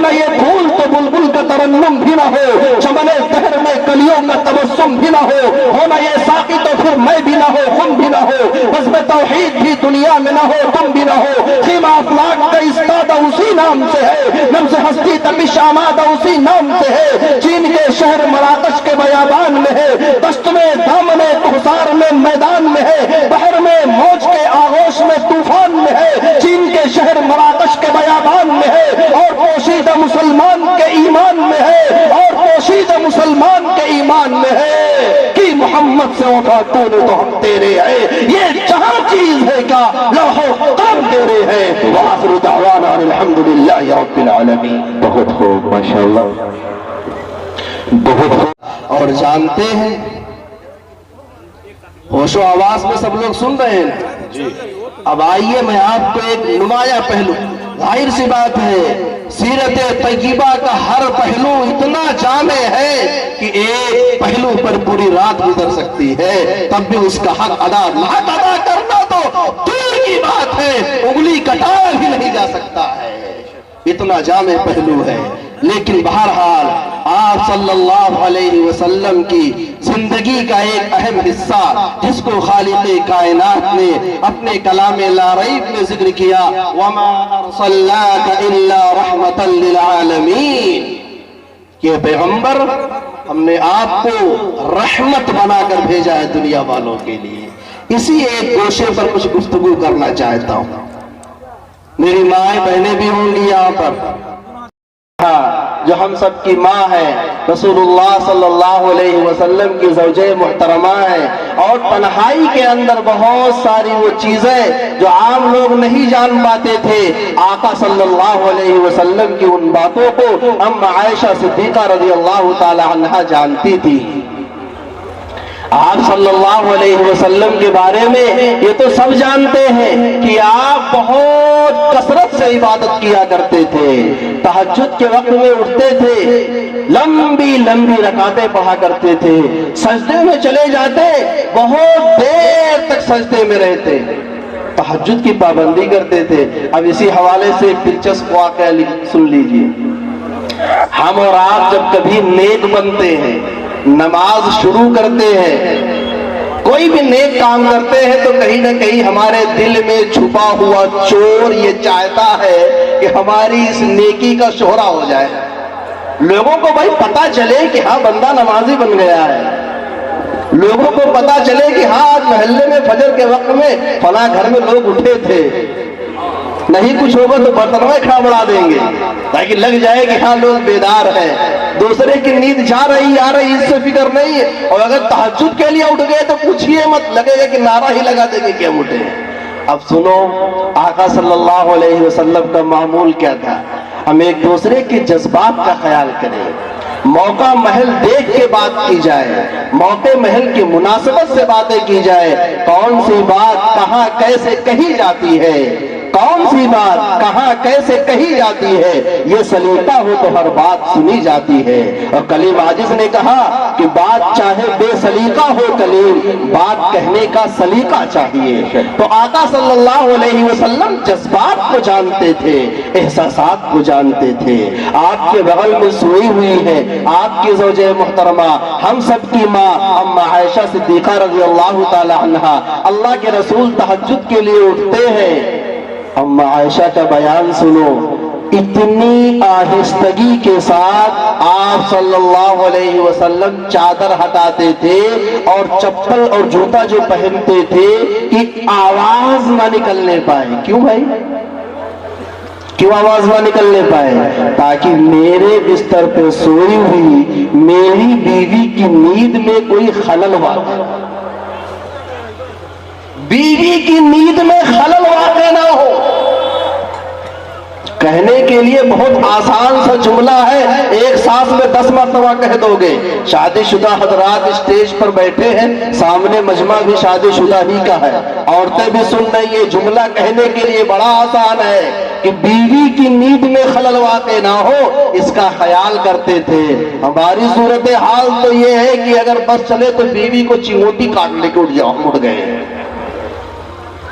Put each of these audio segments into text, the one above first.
نہ یہ پھول تو بلبل کا ترنم بھی نہ ہو، چمنے دہر میں کلیوں کا تبسم بھی نہ ہو نہ یہ ساقی تو پھر میں بھی نہ ہو، خم بھی نہ ہو، بزم توحید بھی دنیا میں نہ ہو، تم بھی نہ ہو، خیمہ افلاک کا استادہ اسی نام سے ہے، نبض ہستی تپش آمادہ اسی نام سے ہے، چین کے شہر مراکش کے بیابان میں ہے، دشت میں دامن کوثر میں میدان میں ہے، بحر میں موج کے آغوش میں طوفان میں ہے، چین کے شہر مراکش کے بیابان میں ہے، اور پوشیدہ مسلمان کے ایمان میں ہے، اور پوشیدہ مسلمان کے ایمان میں ہے کہ محمد سے وفا تو نے تو ہم تیرے ہیں، یہ جہاں چیز ہے کیا لوح و قلم تیرے ہیں۔ وآخر دعوانا الحمدللہ رب العالمین۔ بہت خوب، ماشاءاللہ، بہت خوب۔ اور جانتے ہیں ہوش و آواز میں سب لوگ سن رہے ہیں جی۔ اب آئیے میں آپ کو ایک نمایاں پہلو، ظاہر سی بات ہے سیرت طیبہ کا ہر پہلو اتنا جامع ہے کہ ایک پہلو پر پوری رات گزر سکتی ہے، تب بھی اس کا حق ادا کرنا تو دور کی بات ہے، انگلی کٹایا بھی نہیں جا سکتا ہے، اتنا جامع پہلو ہے۔ لیکن بہرحال آپ صلی اللہ علیہ وسلم کی زندگی کا ایک اہم حصہ جس کو خالق کائنات نے اپنے کلام لا ریب میں ذکر کیا، وَمَا أَرْسَلْنَاكَ إِلَّا رَحْمَةً لِلْعَالَمِينَ، کہ پیغمبر ہم نے آپ کو رحمت بنا کر بھیجا ہے دنیا والوں کے لیے۔ اسی ایک گوشے پر کچھ گفتگو کرنا چاہتا ہوں، میری مائیں بہنیں بھی ہوں گی یہاں پر، جو ہم سب کی ماں ہے، رسول اللہ صلی اللہ علیہ وسلم کی زوجہ محترمہ ہے، اور تنہائی کے اندر بہت ساری وہ چیزیں جو عام لوگ نہیں جان پاتے تھے، آقا صلی اللہ علیہ وسلم کی ان باتوں کو ام عائشہ صدیقہ رضی اللہ تعالی عنہا جانتی تھی۔ آپ صلی اللہ علیہ وسلم کے بارے میں یہ تو سب جانتے ہیں کہ آپ بہت کثرت سے عبادت کیا کرتے تھے، تہجد کے وقت میں اٹھتے تھے، لمبی لمبی رکعتیں پڑھا کرتے تھے، سجدے میں چلے جاتے، بہت دیر تک سجدے میں رہتے، تہجد کی پابندی کرتے تھے۔ اب اسی حوالے سے ایک دلچسپ واقعہ سن لیجئے، ہم اور آپ جب کبھی نیک بنتے ہیں، نماز شروع کرتے ہیں، کوئی بھی نیک کام کرتے ہیں تو کہیں نہ کہیں ہمارے دل میں چھپا ہوا چور یہ چاہتا ہے کہ ہماری اس نیکی کا شہرہ ہو جائے، لوگوں کو بھائی پتا چلے کہ ہاں بندہ نمازی بن گیا ہے، لوگوں کو پتا چلے کہ ہاں آج محلے میں فجر کے وقت میں فلاں گھر میں لوگ اٹھے تھے، نہیں کچھ ہوگا تو برتنویں کھا بڑھا دیں گے تاکہ لگ جائے کہ ہاں لوگ بیدار ہیں، دوسرے کی نیند جا رہی آ رہی اس سے فکر نہیں ہے، اور اگر تہجد کے لیے اٹھ گئے تو پوچھئے مت، لگے گا کہ نعرہ ہی لگا دیں گے کہ ہم اٹھے۔ اب سنو آقا صلی اللہ علیہ وسلم کا معمول کیا تھا، ہم ایک دوسرے کے جذبات کا خیال کریں، موقع محل دیکھ کے بات کی جائے، موقع محل کی مناسبت سے باتیں کی جائے، کون سی بات کہاں کیسے کہی جاتی ہے، کون سی بات کہاں کیسے کہی جاتی ہے، یہ سلیقہ ہو تو ہر بات سنی جاتی ہے۔ اور کلیم عاجز نے کہا کہ بات چاہے بے سلیقہ ہو کلیم، بات کہنے کا سلیقہ چاہیے۔ تو آقا صلی اللہ علیہ وسلم جذبات کو جانتے تھے، احساسات کو جانتے تھے۔ آپ کے بغل میں سوئی ہوئی ہے آپ کی زوجہ محترمہ، ہم سب کی ماں ام عائشہ صدیقہ رضی اللہ تعالی عنہا، اللہ کے رسول تہجد کے لیے اٹھتے ہیں، ام عائشہ کا بیان سنو، اتنی آہستگی کے ساتھ آپ صلی اللہ علیہ وسلم چادر ہٹاتے تھے اور چپل اور جوتا جو پہنتے تھے کہ آواز نہ نکلنے پائے۔ کیوں بھائی؟ کیوں آواز نہ نکلنے پائے؟ تاکہ میرے بستر پہ سوئی ہوئی میری بیوی کی نیند میں کوئی خلل واقع، بیوی کی نیند میں خلل واقع نہ ہو۔ کہنے کے لیے بہت آسان سا جملہ ہے، ایک سانس میں 10 مرتبہ کہہ دو گے۔ شادی شدہ حضرات اسٹیج پر بیٹھے ہیں، سامنے مجمع بھی شادی شدہ ہی کا ہے، عورتیں بھی سن رہی ہیں، جملہ کہنے کے لیے بڑا آسان ہے کہ بیوی کی نیند میں خلل واقع نہ ہو، اس کا خیال کرتے تھے۔ ہماری صورتحال تو یہ ہے کہ اگر بس چلے تو بیوی کو چنگوٹی کاٹ لے کے اٹھ جاؤ، ہم اٹھ گئے،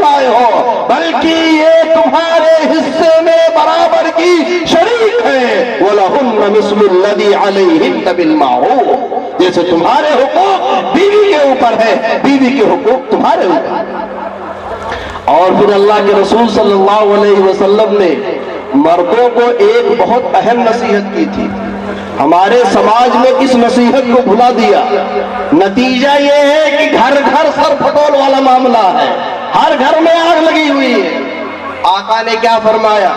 لائے ہو، بلکہ یہ تمہارے حصے میں برابر کی شریک ہے۔ وَلَهُنَّ مِثْلُ الَّذِي عَلَيْهِنَّ بِالْمَعْرُوفِ، جیسے تمہارے حقوق بیوی کے اوپر ہے، بیوی کے حقوق تمہارے اوپر۔ اور پھر اللہ کے رسول صلی اللہ علیہ وسلم نے مردوں کو ایک بہت اہم نصیحت کی تھی، ہمارے سماج میں اس نصیحت کو بھلا دیا، نتیجہ یہ ہے کہ گھر گھر سر پھٹول والا معاملہ ہے، ہر گھر میں آگ لگی ہوئی ہے۔ آقا نے کیا فرمایا؟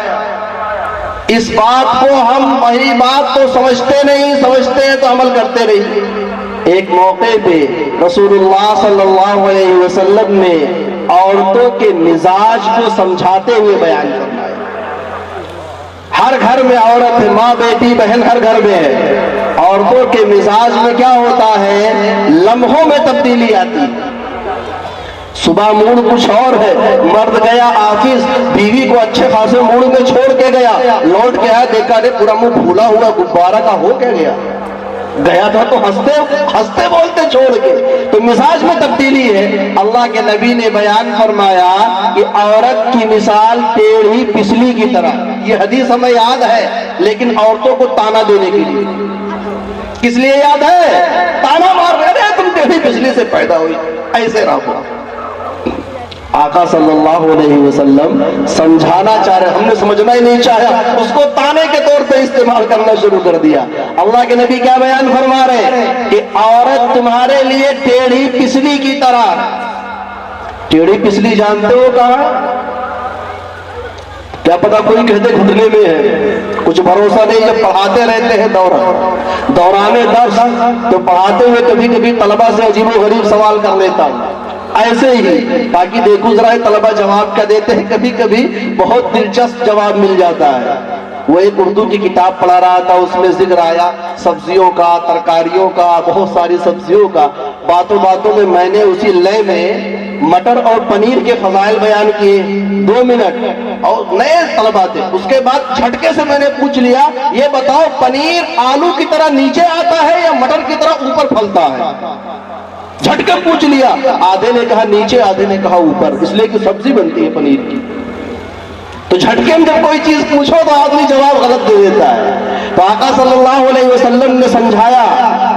اس بات کو ہم وہی بات تو سمجھتے نہیں، سمجھتے ہیں تو عمل کرتے نہیں۔ ایک موقع پہ رسول اللہ صلی اللہ علیہ وسلم نے عورتوں کے مزاج کو سمجھاتے ہوئے بیان فرمایا۔ ہر گھر میں عورت ہے، ماں بیٹی بہن ہر گھر میں ہے، عورتوں کے مزاج میں کیا ہوتا ہے؟ لمحوں میں تبدیلی آتی ہے۔ صبح موڈ کچھ اور ہے، مرد گیا آفس، بیوی کو اچھے خاصے موڈ میں چھوڑ کے گیا، لوٹ کے آیا دیکھا رے پورا منہ پھولا ہوا غبارہ کا ہو کے گیا، گیا تھا تو ہنستے بولتے چھوڑ کے، تو مزاج میں تبدیلی ہے۔ اللہ کے نبی نے بیان فرمایا کہ عورت کی مثال ٹیڑھی پسلی کی طرح، یہ حدیث ہمیں یاد ہے لیکن عورتوں کو تانا دینے کے لیے، کس لیے یاد ہے؟ تانا مار رہے تم ٹیڑھی پسلی سے پیدا ہوئی، ایسے رہو۔ آقا صلی اللہ علیہ وسلم سمجھانا چاہ رہے، ہم نے سمجھنا ہی نہیں چاہا، اس کو تانے کے طور پہ استعمال کرنا شروع کر دیا۔ اللہ کے نبی کیا بیان فرما رہے کہ عورت تمہارے لیے ٹیڑھی پسلی کی طرح۔ ٹیڑھی پسلی جانتے ہو کہاں؟ کیا پتا کوئی کہتے گھٹنے میں ہے، کچھ بھروسہ نہیں، جب پڑھاتے رہتے ہیں دوران درس تو پڑھاتے ہوئے کبھی کبھی طلبہ سے عجیب و غریب سوال کر لیتا ہوں، ایسے ہی تاکہ دیکھو ذرا طلبہ جواب کیا دیتے ہیں، کبھی کبھی بہت دلچسپ جواب مل جاتا ہے۔ وہ ایک اردو کی کتاب پڑھا رہا تھا، اس میں ذکر آیا سبزیوں کا، ترکاریوں کا، بہت ساری سبزیوں کا، باتوں باتوں میں نے اسی لے میں مٹر اور پنیر کے فضائل بیان کیے 2 منٹ، اور نئے طلبہ تھے، اس کے بعد جھٹکے سے میں نے پوچھ لیا یہ بتاؤ پنیر آلو کی طرح نیچے آتا ہے یا مٹر کی طرح اوپر پھلتا ہے؟ جھٹکے پوچھ لیا، آدھے نے کہا نیچے، آدھے نے کہا اوپر، اس لیے کہ سبزی بنتی ہے پنیر کی۔ تو جھٹکے میں جب کوئی چیز پوچھو تو آدمی جواب غلط دے دیتا ہے۔ تو آقا صلی اللہ علیہ وسلم نے سمجھایا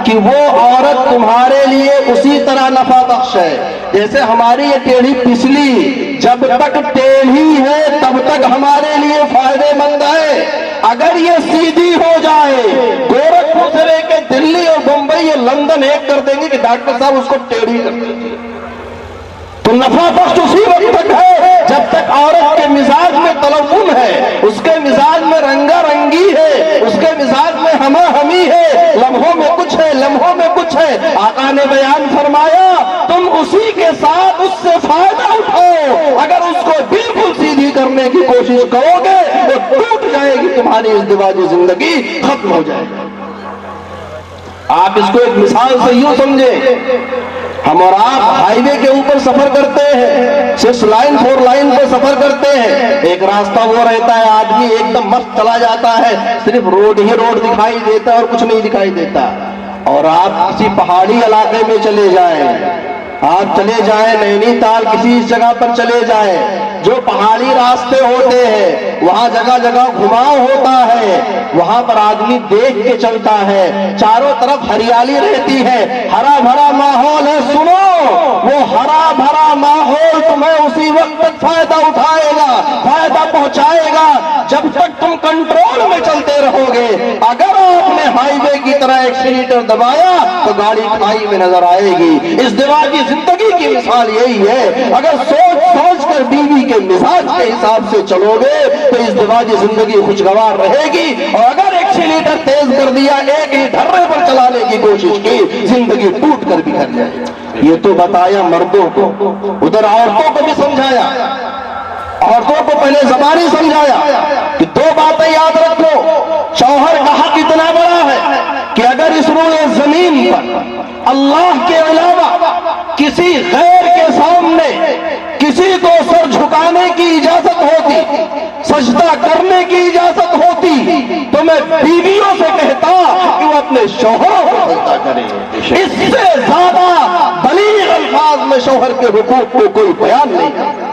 کہ وہ عورت تمہارے لیے اسی طرح نفع بخش ہے جیسے ہماری یہ ٹیڑھی پسلی جب تک ٹیڑھی ہے تب تک ہمارے لیے فائدے مند ہے، اگر یہ سیدھی ہو جائے، گورکھپور سے لے کے دلی اور بمبئی یا لندن ایک کر دیں گے کہ ڈاکٹر صاحب اس کو ٹیڑھی کر دیں گے، تو نفع بخش اسی وقت تک ہے جب تک عورت کے مزاج میں تلون ہے، اس کے مزاج میں رنگا رنگی ہے، اس کے مزاج میں ہما ہمی ہے، لمحوں میں کچھ ہے، لمحوں میں کچھ ہے۔ آقا نے بیان فرمایا تم اسی کے ساتھ اس سے فائدہ اٹھاؤ، اگر اس کو بالکل سیدھی کرنے کی کوشش کرو گے تو ٹوٹ جائے گی تمہاری ازدواجی زندگی، ختم ہو جائے گی۔ آپ اس کو ایک مثال سے یوں سمجھیں، ہم اور آپ ہائی وے کے اوپر سفر کرتے ہیں، 6 لائن 4 لائن پر سفر کرتے ہیں، ایک راستہ وہ رہتا ہے آدمی ایک دم مست چلا جاتا ہے، صرف روڈ ہی روڈ دکھائی دیتا ہے اور کچھ نہیں دکھائی دیتا، اور آپ کسی پہاڑی علاقے میں چلے جائیں، آپ چلے جائیں نینی تال کسی جگہ پر چلے جائیں، جو پہاڑی راستے ہوتے ہیں وہاں جگہ جگہ گھماؤ ہوتا ہے، وہاں پر آدمی دیکھ کے چلتا ہے، چاروں طرف ہریالی رہتی ہے، ہرا بھرا ماحول ہے، سنو وہ ہرا بھرا ماحول تمہیں اسی وقت تک فائدہ اٹھائے گا، فائدہ پہنچائے گا جب تک تم کنٹرول میں چلتے رہو گے۔ اگر آپ نے ہائی وے کی طرح ایکسیلیٹر دبایا تو گاڑی کھائی میں نظر آئے گی۔ ازدواجی زندگی کی مثال یہی ہے، اگر سوچ سوچ کر بیوی کے مزاج کے حساب سے چلو گے تو ازدواجی زندگی خوشگوار رہے گی، اور اگر ایکسیلیٹر تیز کر دیا، ایک ہی ڈھرے پر چلانے کی کوشش کی، زندگی ٹوٹ کر بکھر جائے۔ یہ تو بتایا مردوں کو، ادھر عورتوں کو بھی سمجھایا، عورتوں کو پہلے زبانی سمجھایا کہ 2 باتیں یاد رکھو، شوہر کا حق اتنا بڑا ہے کہ اگر اس روئے زمین پر اللہ کے علاوہ کسی غیر کے سامنے کسی کو سر جھکانے کی اجازت ہوتی، سجدہ کرنے کی اجازت ہوتی، تو میں بیویوں سے کہتا کہ وہ اپنے شوہروں کو سجدہ کریں۔ اس سے زیادہ بلیغ الفاظ میں شوہر کے حقوق کو کوئی بیان نہیں کرتا۔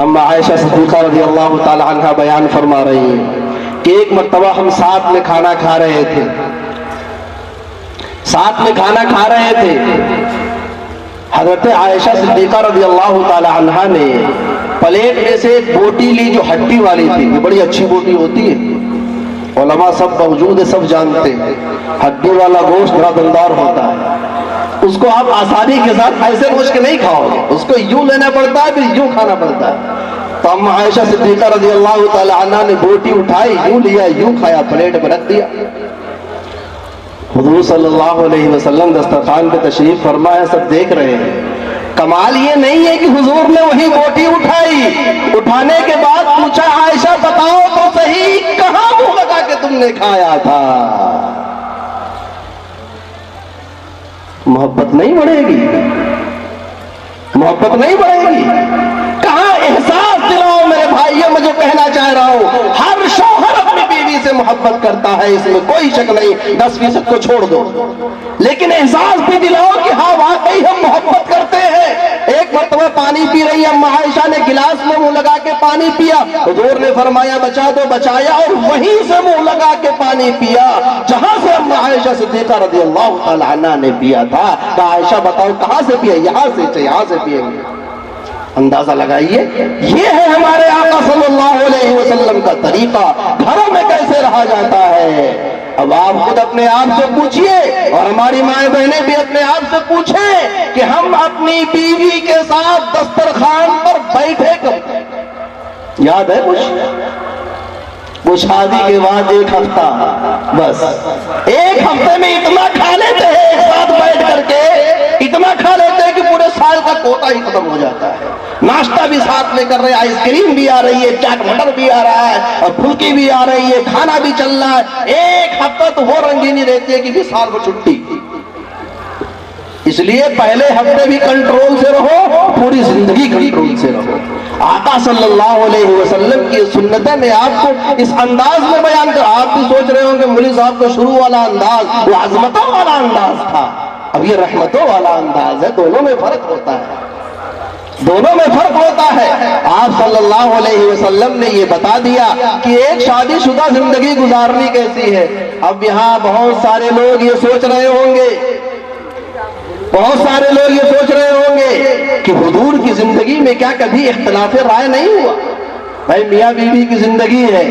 اما عائشہ صدیقہ رضی اللہ تعالی عنہ بیان فرما رہی ہیں کہ ایک مرتبہ ہم ساتھ میں کھانا کھا رہے تھے، حضرت عائشہ صدیقہ رضی اللہ تعالی عنہ نے پلیٹ میں سے ایک بوٹی لی جو ہڈی والی تھی، یہ بڑی اچھی بوٹی ہوتی ہے، علماء سب موجود ہے، سب جانتے ہیں ہڈی والا گوشت بڑا دمدار ہوتا ہے، اس کو آپ آسانی کے ساتھ ایسے نوچ کے نہیں کھاؤ گے، اس کو یوں لینا پڑتا ہے پھر یوں کھانا پڑتا ہے۔ تو اما عائشہ صدیقہ رضی اللہ تعالی عنہ نے بوٹی اٹھائی، یوں لیا یوں کھایا، پلیٹ میں رکھ دیا۔ حضور صلی اللہ علیہ وسلم دسترخوان پہ تشریف فرما ہے، سب دیکھ رہے ہیں۔ کمال یہ نہیں ہے کہ حضور نے وہی بوٹی اٹھائی، اٹھانے کے بعد پوچھا عائشہ بتاؤ تو صحیح کہاں منہ لگا کے تم نے کھایا تھا؟ محبت نہیں بڑھے گی، محبت نہیں بڑھے گی، کہاں احساس دلاؤ میرے بھائیوں، میں جو کہنا چاہ رہا ہوں ہر شوہر اپنی بیوی سے محبت کرتا ہے، اس میں کوئی شک نہیں، 10% کو چھوڑ دو، لیکن احساس بھی دلاؤ کہ ہاں واقعی ہم محبت کرتے ہیں۔ ایک مرتبہ پانی پی رہی اما عائشہ نے گلاس میں منہ لگا کے پانی پیا، حضور نے فرمایا بچا دو، بچایا اور وہیں سے منہ لگا کے پانی پیا جہاں سے اما عائشہ صدیقہ رضی اللہ تعالی عنہ نے پیا تھا۔ کہا عائشہ بتاؤ کہاں سے پیا؟ یہاں سے پییں گے۔ اندازہ لگائیے، یہ ہے ہمارے آقا صلی اللہ علیہ وسلم کا طریقہ، گھروں میں کیسے رہا جاتا ہے۔ اب آپ خود اپنے آپ سے پوچھئے اور ہماری مائیں بہنیں بھی اپنے آپ سے پوچھیں کہ ہم اپنی بیوی کے ساتھ دسترخوان پر بیٹھے کب؟ یاد ہے کچھ شادی کے بعد ایک ہفتہ، بس ایک ہفتے میں اتنا کھا لیتے ہیں ایک ساتھ بیٹھ کر کے، اتنا کھا لیتے ہیں کہ پورے سال کا کوٹا ہی ختم ہو جاتا ہے۔ ناشتہ بھی ساتھ میں کر رہے ہیں، آئس کریم بھی آ رہی ہے، چاٹ مٹر بھی آ رہا ہے اور پھلکی بھی آ رہی ہے، کھانا بھی چل رہا ہے۔ ایک ہفتہ تو وہ رنگینی رہتی ہے کہ بھی سال کو چھٹی۔ اس لیے پہلے ہفتے بھی کنٹرول سے رہو، پوری زندگی کنٹرول سے رہو۔ آقا صلی اللہ علیہ وسلم کی سنتیں میں آپ کو اس انداز میں بیان کر، آپ بھی سوچ رہے ہوں کہ مولوی صاحب کا شروع والا انداز وہ عظمتوں والا انداز تھا، اب یہ رحمتوں والا انداز ہے، دونوں میں فرق ہوتا ہے، دونوں میں فرق ہوتا ہے۔ آپ صلی اللہ علیہ وسلم نے یہ بتا دیا کہ ایک شادی شدہ زندگی گزارنی کیسی ہے۔ اب یہاں بہت سارے لوگ یہ سوچ رہے ہوں گے، کہ حضور کی زندگی میں کیا کبھی اختلاف رائے نہیں ہوا؟ بھائی میاں بیوی کی زندگی ہے،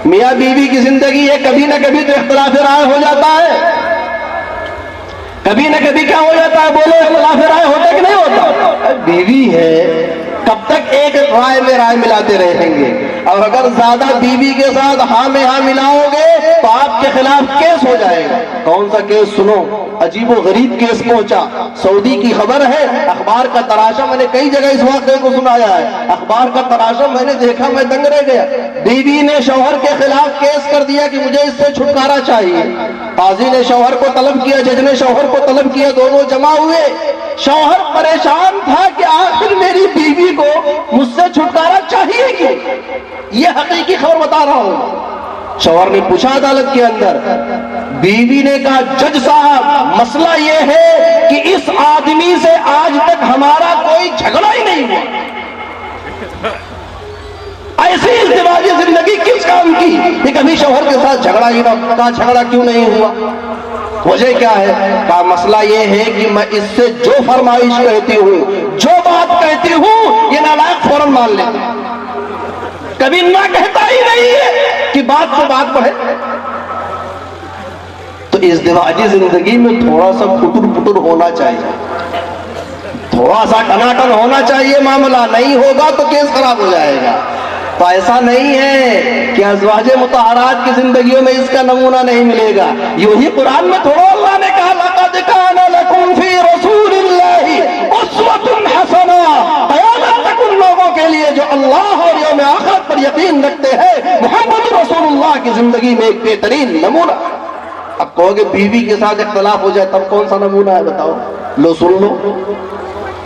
میاں بیوی کی زندگی ہے، کبھی نہ کبھی تو اختلاف رائے ہو جاتا ہے، کبھی نہ کبھی کیا ہو جاتا ہے؟ بولو اختلاف رائے ہوتا ہے کہ نہیں ہوتا؟ بیوی ہے، کب تک ایک رائے میں رائے ملاتے رہیں گے؟ اور اگر زیادہ بیوی کے ساتھ ہاں میں ہاں ملاؤ گے تو آپ کے خلاف کیس ہو جائے گا۔ کون سا کیس؟ سنو، عجیب و غریب کیس پہنچا، سعودی کی خبر ہے، اخبار کا تراشا میں نے کئی جگہ اس واقعے کو سنایا ہے، اخبار کا تراشا میں نے دیکھا، میں دنگ رہ گیا۔ بیوی نے شوہر کے خلاف کیس کر دیا کہ مجھے اس سے چھٹکارا چاہیے، قاضی نے شوہر کو طلب کیا، جج نے شوہر کو طلب کیا، دونوں جمع ہوئے۔ شوہر پریشان تھا کہ آخر میری بیوی کو مجھ سے چھٹکارا چاہیے کیوں؟ یہ حقیقی خبر بتا رہا ہوں۔ شوہر نے پوچھا عدالت کے اندر، بیوی نے کہا جج صاحب مسئلہ یہ ہے کہ اس آدمی سے آج تک ہمارا کوئی جھگڑا ہی نہیں ہوا۔ ایسی ازدواجی زندگی کس کام کی کہ کبھی شوہر کے ساتھ جھگڑا ہی نہ؟ کہا جھگڑا کیوں نہیں ہوا؟ وجہ کیا ہے؟ کہا مسئلہ یہ ہے کہ میں اس سے جو فرمائش کہتی ہوں، جو بات کہتی ہوں، یہ نالائق فوراً مان لیتا ہے، کبھی نہ کہتا ہی نہیں ہے کہ بات سے بات بڑھے۔ تو ازدواجی زندگی میں تھوڑا سا پھٹر پھٹر ہونا چاہیے، تھوڑا سا ٹناٹن ہونا چاہیے، معاملہ نہیں ہوگا تو کیس خراب ہو جائے گا۔ تو ایسا نہیں ہے کہ ازواج مطہرات کی زندگیوں میں اس کا نمونہ نہیں ملے گا۔ یوں ہی قرآن میں تھوڑا اللہ نے کہا لَقَدْ كَانَ لَكُمْ فِي رَسُولِ اللَّهِ أُسْوَةٌ حَسَنَةٌ، قیامت تک ان لوگوں کے لیے جو اللہ اور یوم آخرت پر یقین رکھتے ہیں، محمد رسول اللہ کی زندگی میں ایک بہترین نمونہ۔ اب کہو گے بیوی کے ساتھ اختلاف ہو جائے تب کون سا نمونہ ہے بتاؤ؟ لو سن لو،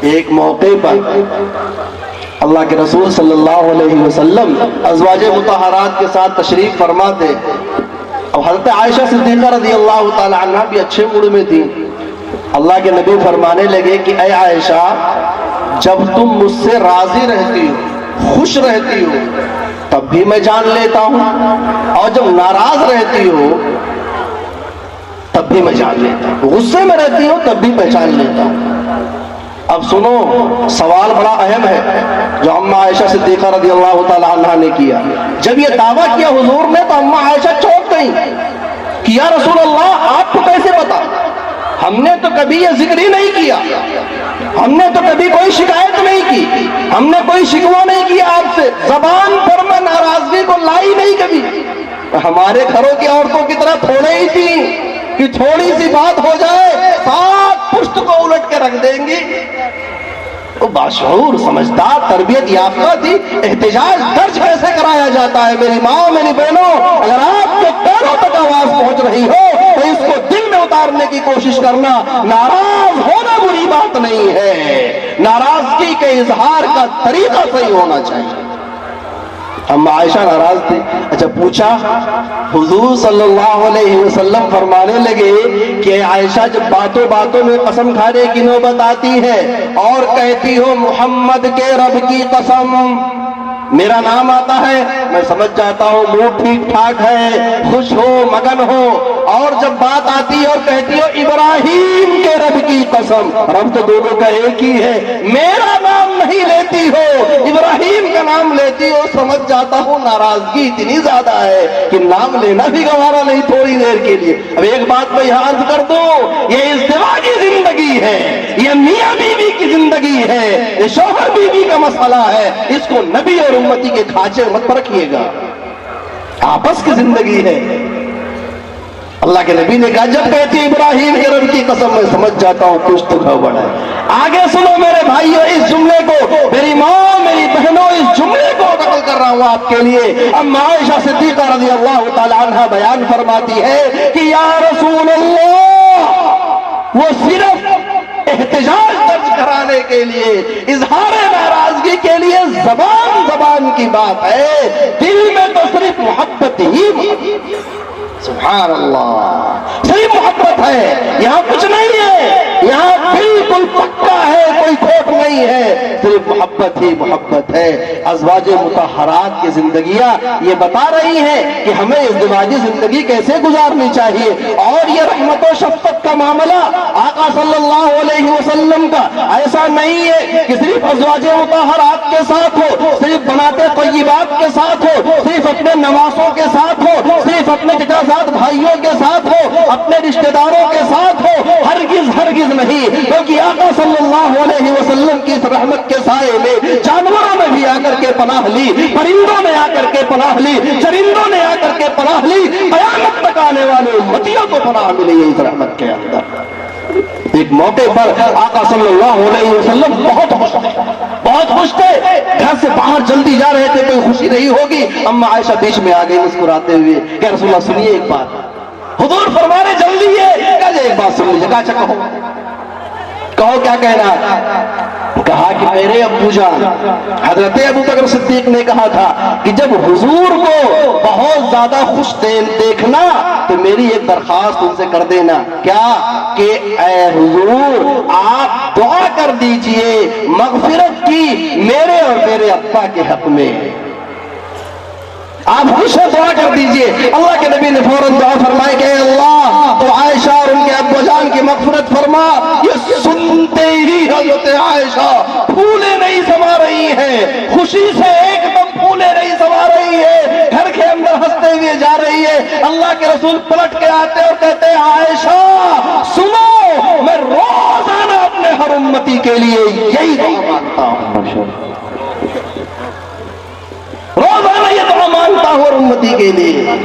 ایک موقع پر اللہ کے رسول صلی اللہ علیہ وسلم ازواج مطہرات کے ساتھ تشریف فرما تھے۔ اب حضرت عائشہ صدیقہ رضی اللہ تعالی عنہ بھی اچھے موڈ میں تھی۔ اللہ کے نبی فرمانے لگے کہ اے عائشہ، جب تم مجھ سے راضی رہتی ہو، خوش رہتی ہو، تب بھی میں جان لیتا ہوں، اور جب ناراض رہتی ہو تب بھی میں جان لیتا ہوں، غصے میں رہتی ہو تب بھی پہچان لیتا ہوں۔ اب سنو، سوال بڑا اہم ہے جو اماں عائشہ صدیقہ رضی اللہ تعالی عنہ نے کیا۔ جب یہ دعویٰ کیا حضور نے تو اماں عائشہ چونک گئی کہ یا رسول اللہ آپ کو کیسے پتا؟ ہم نے تو کبھی یہ ذکر ہی نہیں کیا، ہم نے تو کبھی کوئی شکایت نہیں کی، ہم نے کوئی شکوہ نہیں کیا آپ سے، زبان پر میں ناراضگی کو لائی نہیں کبھی۔ ہمارے گھروں کی عورتوں کی طرح تھوڑے ہی تھی کہ تھوڑی سی بات ہو جائے ساتھ پشت کو الٹ کے رکھ دیں گی۔ وہ باشعور سمجھدار تربیت یافتہ تھی۔ احتجاج درج کیسے کرایا جاتا ہے؟ میری ماں، میری بہنوں، اگر آپ کے پیروں تک آواز پہنچ رہی ہو تو اس کو دل میں اتارنے کی کوشش کرنا۔ ناراض ہونا بری بات نہیں ہے، ناراضگی کے اظہار کا طریقہ صحیح ہونا چاہیے۔ اما عائشہ ناراض تھی۔ اچھا پوچھا، حضور صلی اللہ علیہ وسلم فرمانے لگے کہ عائشہ جب باتوں باتوں میں قسم کھانے کی نوبت آتی ہے اور کہتی ہو محمد کے رب کی قسم، میرا نام آتا ہے، میں سمجھ جاتا ہوں موڈ ٹھیک ٹھاک ہے، خوش ہو، مگن ہو، اور جب بات آتی ہے اور کہتی ہو ابراہیم کے رب کی قسم، رب تو دونوں کا ایک ہی ہے، میرا نام نہیں لیتی ہو، ابراہیم کا نام لیتی ہو، سمجھ جاتا ہوں ناراضگی اتنی زیادہ ہے کہ نام لینا بھی گوارا نہیں تھوڑی دیر کے لیے۔ اب ایک بات میں یہاں عرض کر دوں، یہ ازدواجی زندگی ہے، یہ میاں بیوی کی زندگی ہے، یہ شوہر بیوی کا مسئلہ ہے، اس کو نبی اور امتی کے کھانچے مت رکھیے گا، آپس کی زندگی ہے۔ اللہ کے نبی نے کہا جب کہتی ابراہیم کے رب کی قسم میں سمجھ جاتا ہوں کچھ تو گڑبڑ ہے۔ آگے سنو میرے بھائیو اس جملے کو، میری ماں، میری بہنوں، اس جملے کو نقل کر رہا ہوں آپ کے لیے۔ اما عائشہ صدیقہ رضی اللہ تعالی عنہ بیان فرماتی ہے کہ یا رسول اللہ، وہ صرف احتجاج درج کرانے کے لیے، اظہار ناراضگی کے لیے زبان کی بات ہے، دل میں تو صرف محبت ہی، سبحان اللہ، صرف محبت ہے، یہاں کچھ نہیں ہے، یہاں بالکل پکا ہے، کوئی کھوٹ نہیں ہے، صرف محبت ہی محبت ہے۔ ازواج مطہرات کی زندگیاں یہ بتا رہی ہیں کہ ہمیں ازدواجی زندگی کیسے گزارنی چاہیے، اور یہ رحمت و شفقت کا معاملہ آقا صلی اللہ علیہ وسلم کا ایسا نہیں ہے کہ صرف ازواج مطہرات کے ساتھ ہو، صرف بناتے طیبات کے ساتھ ہو، صرف اپنے نواسوں کے ساتھ ہو، صرف اپنے چچا بھائیوں کے ساتھ ہو، اپنے رشتہ داروں کے ساتھ ہو، ہرگز نہیں، کیونکہ آقا صلی اللہ علیہ وسلم کی اس رحمت کے سائے میں جانوروں نے بھی آ کر کے پناہ لی، پرندوں نے آ کر کے پناہ لی، چرندوں نے آ کر کے پناہ لی، قیامت تک آنے والے امتیوں کو پناہ ملی ہے اس رحمت کے اندر۔ ایک موقع پر آقا صلی اللہ علیہ وسلم بہت خوش تھے، گھر سے باہر جلدی جا رہے تھے، کوئی خوشی نہیں ہوگی، اما عائشہ بیچ میں آ گئی مسکراتے ہوئے کہ رسول اللہ سنیے ایک بات۔ حضور فرمانے جلدی ہے، کہا ایک بات سن لیجیے، کہا کہو کیا کہنا؟ کہا کہ میرے ابو جان حضرت ابو بکر صدیق نے کہا تھا کہ جب حضور کو بہت زیادہ خوش دیکھنا تو میری ایک درخواست ان سے کر دینا، کیا کہ اے حضور آپ دعا کر دیجئے مغفرت کی میرے اور میرے ابا کے حق میں، آپ خوش ہو دعا کر دیجئے۔ اللہ کے نبی نے فوراً دعا فرمائی کہ اے اللہ تو عائشہ اور ان کے ابو جان کی مغفرت فرما۔ یہ سنتے ہی حضرت عائشہ پھولے نہیں سما رہی ہیں، خوشی سے ایک دم پھولے نہیں سما رہی ہے، گھر کے اندر ہنستے ہوئے جا رہی ہے۔ اللہ کے رسول پلٹ کے آتے اور کہتے ہیں عائشہ سنو، میں روزانہ اپنے ہر امتی کے لیے یہی دعا مانگتا ہوں، روزانہ یہ دعا مانگتا ہوں اور امتی کے لیے۔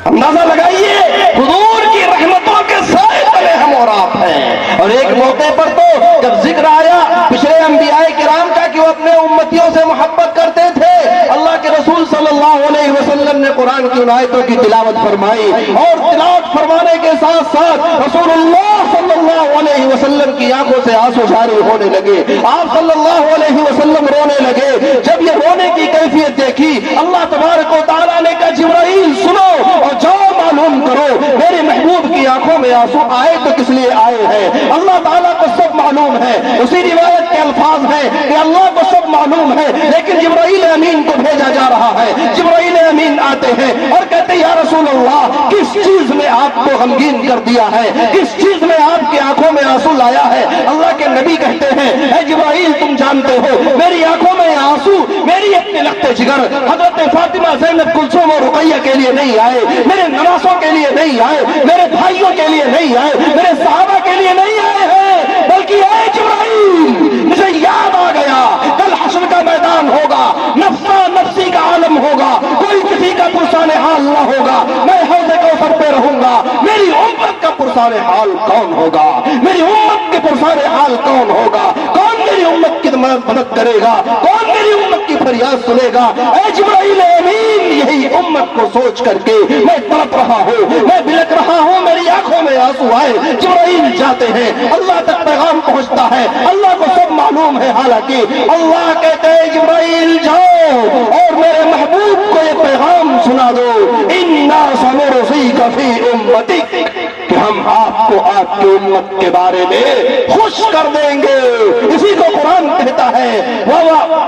اندازہ لگائیے حضور کی رحمتوں کے سائے تلے ہم اور آپ ہیں۔ اور ایک موقع پر تو جب ذکر آیا پچھلے انبیاء کرام کا کہ وہ اپنے امتیوں سے محبت کرتے تھے، اللہ کے رسول صلی اللہ علیہ وسلم نے قرآن کی ان آیتوں کی تلاوت فرمائی، اور تلاوت فرمانے کے ساتھ ساتھ رسول اللہ صلی اللہ علیہ وسلم کی آنکھوں سے آنسو جاری ہونے لگے، آپ صلی اللہ علیہ وسلم رونے لگے۔ جب یہ رونے کی کیفیت دیکھی اللہ تبارک و تعالیٰ نے کہا جبرائیل سنو اور جاؤ معلوم کرو میرے محبوب کی آنکھوں میں آنسو آئے تو کس لیے آئے ہیں۔ اللہ تعالیٰ کو سب معلوم ہے. اسی روایت کے الفاظ ہیں کہ اللہ کو سب معلوم ہے لیکن جبرائیل امین کو بھیجا جا رہا ہے. جبرائیل امین آتے ہیں اور کہتے ہیں یا رسول اللہ کس چیز نے آپ کو غمگین کر دیا ہے, کس چیز میں آپ کی آنکھوں میں آنسو لایا ہے. اللہ کے نبی کہتے ہیں اے جبرائیل تم جانتے ہو میری آنکھوں میں آنسو میری اپنے لخت جگر حضرت فاطمہ زینب کلثوم اور رقیہ کے لیے نہیں آئے, میرے نواسوں کے لیے نہیں آئے, میرے بھائیوں کے لیے نہیں آئے, میرے صحابہ کے لیے نہیں آئے ہیں, بلکہ اے جبرائیل مجھے یاد آ گیا کل حشر کا میدان ہوگا, نفسا نفسی کا عالم ہوگا, کوئی کسی کا پرسان حال نہ ہوگا, میں حوض کوثر پہ رہوں گا, میری امت کا پرسان حال کون ہوگا, میری امت کے پرسان حال کون ہوگا, کون میری امت کی مدد کرے گا, کون میری امت کی فریاد سنے گا. اے جبرائیل امین یہی امت کو سوچ کر کے میں تڑپ رہا ہوں, میں بلک رہا ہوں, میری آنکھوں میں آنسو آئے. جبرائیل جاتے ہیں, اللہ تک پیغام پہنچتا ہے, اللہ کو سب معلوم ہے. حالانکہ اللہ کہتے ہیں جبرائیل جاؤ اور میرے محبوب کو یہ پیغام سنا دو انا سنرضیک فی امتک, کہ ہم آپ کو آپ کی امت کے بارے میں خوش کر دیں گے. اسی کو قرآن کہتا ہے,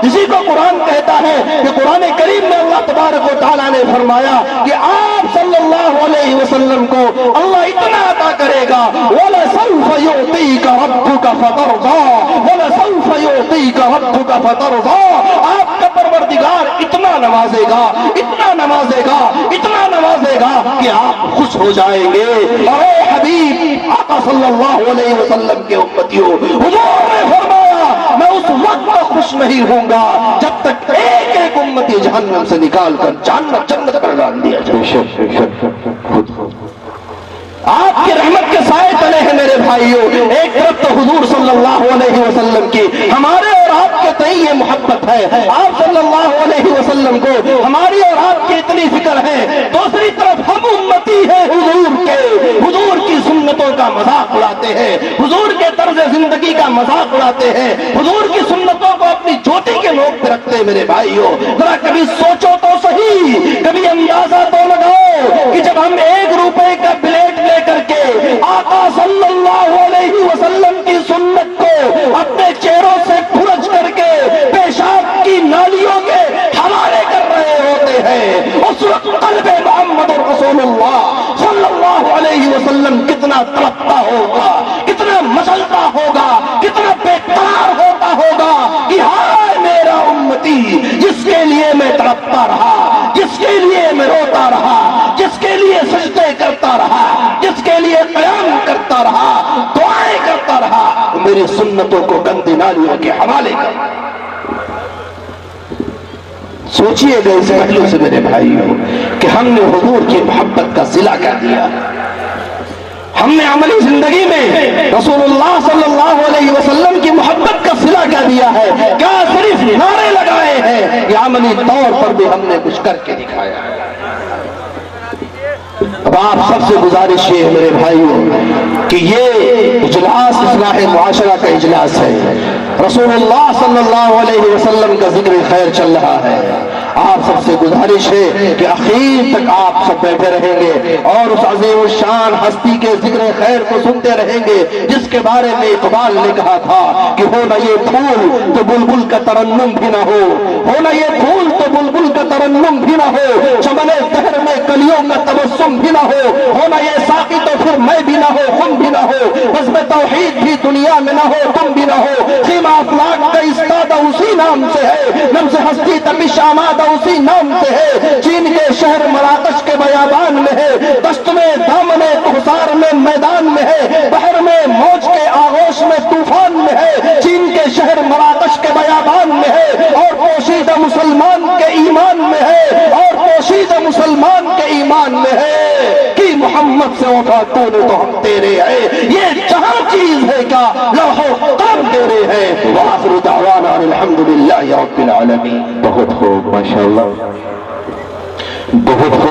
اسی کو قرآن کہتا ہے کہ قرآن کریم میں اللہ تبارک و تعالیٰ نے فرمایا کہ آپ صلی اللہ علیہ وسلم کو اللہ اتنا عطا کرے گا وَلَسَوْفَ يُعْطِيكَ رَبُّكَ فَتَرْضَىٰ وَلَسَوْفَ يُعْطِيكَ رَبُّكَ فَتَرْضَىٰ. آپ کا پروردگار اتنا نوازے گا, اتنا نوازے گا, اتنا نوازے گا کہ آپ خوش ہو جائیں گے. اور اے حبیب آقا صلی اللہ علیہ وسلم کے امتیوں, حضور نے فرمایا میں اس وقت خوش نہیں ہوں گا جب تک ایک ایک امتی جہنم سے نکال کر جنت پر ڈال دیا جائے. آپ کی رحمت کے سائے تلے ہیں میرے بھائیوں. ایک طرف تو حضور صلی اللہ علیہ وسلم کی ہمارے اور آپ کے تئیں یہ محبت ہے, آپ صلی اللہ علیہ وسلم کو ہماری اور آپ کی اتنی فکر ہے. دوسری طرف ہم امتی ہیں حضور کے, حضور کی سنتوں کا مذاق اڑاتے ہیں, حضور کے طرز زندگی کا مذاق اڑاتے ہیں, حضور کی سنتوں کو اپنی چوٹی کے نوک پہ رکھتے ہیں. میرے بھائیوں ذرا کبھی سوچو تو صحیح, کبھی اندازہ تو لگاؤ کہ جب ہم 1 روپے کا بلیٹ لے کر کے آقا صلی اللہ علیہ وسلم کی سنت کو اپنے چہروں سے کھرچ کر کے پیشاب کی نالیوں کے حوالے کر رہے ہوتے ہیں, اس وقت قلب محمد رسول اللہ صلی اللہ علیہ وسلم کتنا تڑپتا ہوگا, کتنا مچلتا ہوگا, کتنا بیقرار ہوتا ہوگا کہ ہائے میرا امتی جس کے لیے میں تڑپتا رہا, جس کے لیے میں روتا رہا, جس کے لیے سجدے کرتا رہا, جس کے لیے قیام کرتا رہا, دعائیں کرتا رہا, میری سنتوں کو گندی نالیوں کے حوالے کر. سوچئے گا اس پہلو سے میرے بھائیوں کہ ہم نے حضور کی محبت کا صلہ کر دیا, ہم نے عملی زندگی میں رسول اللہ صلی اللہ علیہ وسلم کی محبت کا صلہ کیا دیا ہے, کیا صرف نعرے لگائے ہیں یا عملی طور پر بھی ہم نے کچھ کر کے دکھایا ہے. اب آپ سب سے گزارش یہ ہے میرے بھائیوں کہ یہ اجلاس اصلاح معاشرہ کا اجلاس ہے, رسول اللہ صلی اللہ علیہ وسلم کا ذکر خیر چل رہا ہے. آپ سب سے گزارش ہے کہ اخیر تک آپ سب بیٹھے رہیں گے اور اس عظیم الشان ہستی کے ذکر خیر کو سنتے رہیں گے جس کے بارے میں اقبال نے کہا تھا کہ ہو نہ یہ پھول تو بلبل کا ترنم بھی نہ ہو نہ یہ پھول تو بلبل کا ترنم بھی نہ ہو, چمن دہر میں کلیوں کا تبسم بھی نہ ہو نہ یہ ساقی تو پھر میں بھی نہ ہو, خم بھی نہ ہو, بزم توحید بھی دنیا میں نہ ہو, تم بھی نہ ہو, خیمہ افلاک کا استادہ اسی نام سے ہے, نمز ہستی تپش آمادہ اسی نام سے ہے, چین کے شہر مراکش کے بیابان میں ہے, دشت میں دامن کوثر میں میدان میں ہے, بحر میں موج کے آغوش میں طوفان میں ہے, چین کے شہر مراکش کے بیابان میں ہے, اور پوشیدہ مسلمان کے ایمان میں ہے, اور پوشیدہ مسلمان کے ایمان میں ہے کہ محمد سے وفا تو نے تو ہم تیرے ہیں, یہ جہاں چیز ہے کیا لوح و قلم تیرے ہیں. وآخر دعوانا الحمدللہ رب العالمین. بہت خوب ماشاءاللہ, بہت خوب.